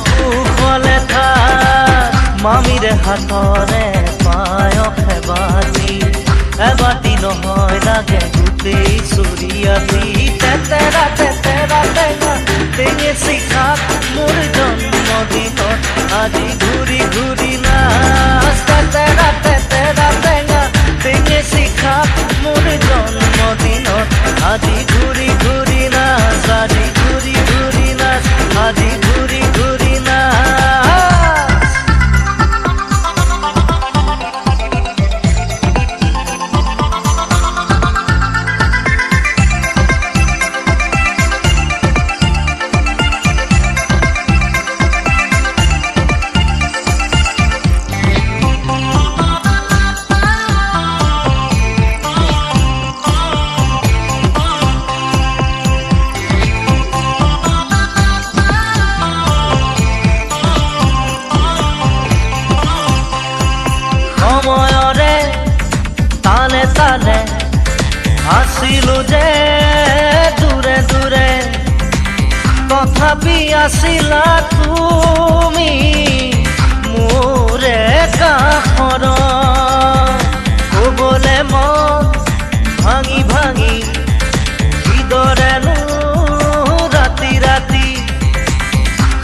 কুশলে মামীৰে হাতৰে পায়স এবাতি নহয় লাগে গোটেই চুৰিয়াতি তেতেৰা তেতেৰা টেঙা টেঙেচি খাপ মোৰ জন্মদিনত আজি ঘূৰি ঘূৰি নাচ তেতেৰা তেতেৰা টেঙা টেঙেচি খাপ মোৰ জন্মদিনত আজি ঘূৰি ঘূৰি নাচ আজি ঘূৰি ঘূৰি নাচ আজি ঘূৰি ঘূৰি নাচ সময়ৰে তালে তালে আছিলো যে দূৰে দূৰে তথাপি আছিলা তুমি মোৰে কাষৰ ক'বলে মন ভাঙি ভাঙি কিদৰেনো ৰাতি ৰাতি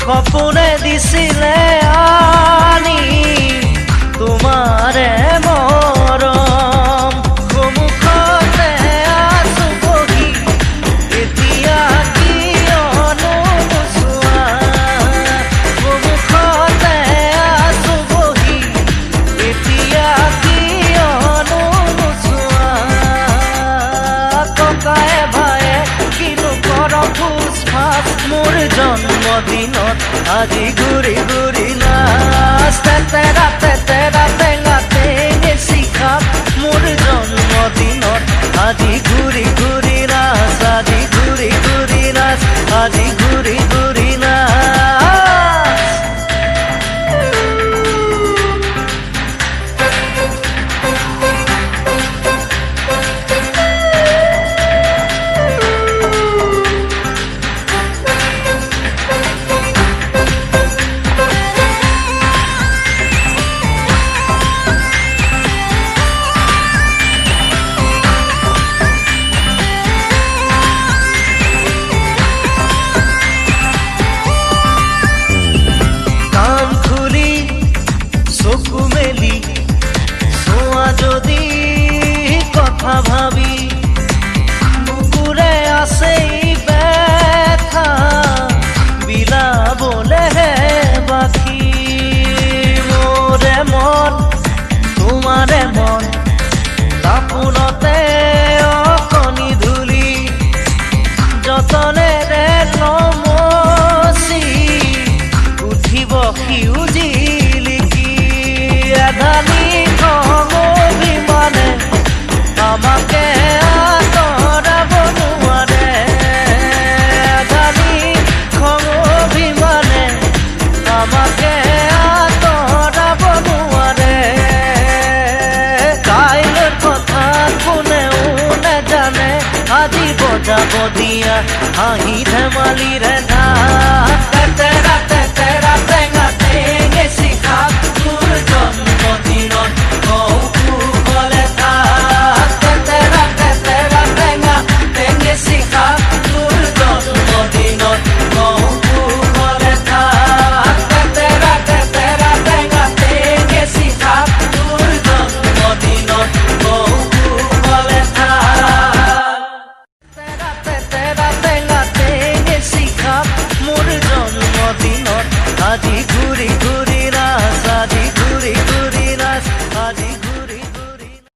সপোনে দিছিলে আনি তোমাৰে মৰম সন্মুখতে আছো বহি এতিয়া কিয়নো নোচোৱা সন্মুখতে আছো বহি এতিয়া কিয়নো নোচোৱা ককায়ে ভায়ে কিনো কৰ ফুচ ফাচ মোৰ জন্মদিনত আজি ঘূৰি ঘূৰি নাচ তেতেৰা তেতেৰা টেঙা টেঙেচি খাপ মোৰ জন্মদিনত আজি ঘূৰি ঘূৰি নাচ আজি ঘূৰি ঘূৰি নাচ আজি ঘূৰি ঘূৰি নাচ চকু মেলি চোৱা যদি কথা ভাবি বুকুৰে আছে ব্যথা বিলাবলেহে বাকী মোৰে মন তোমাৰে মন দাপোনতে অকণি ধূলি যতনেৰে নমচি উঠিব সিউজি এধানি খং অভিমানে আমাকে আঁতৰাব নোৱাৰে এধানি খং অভিমানে আমাকে আঁতৰাব নোৱাৰে কাইলৈৰ কথা কোনেও নেজানে আজি বজাব দিয়া হাঁহি ধেমালিৰে ঢাক তেতেৰা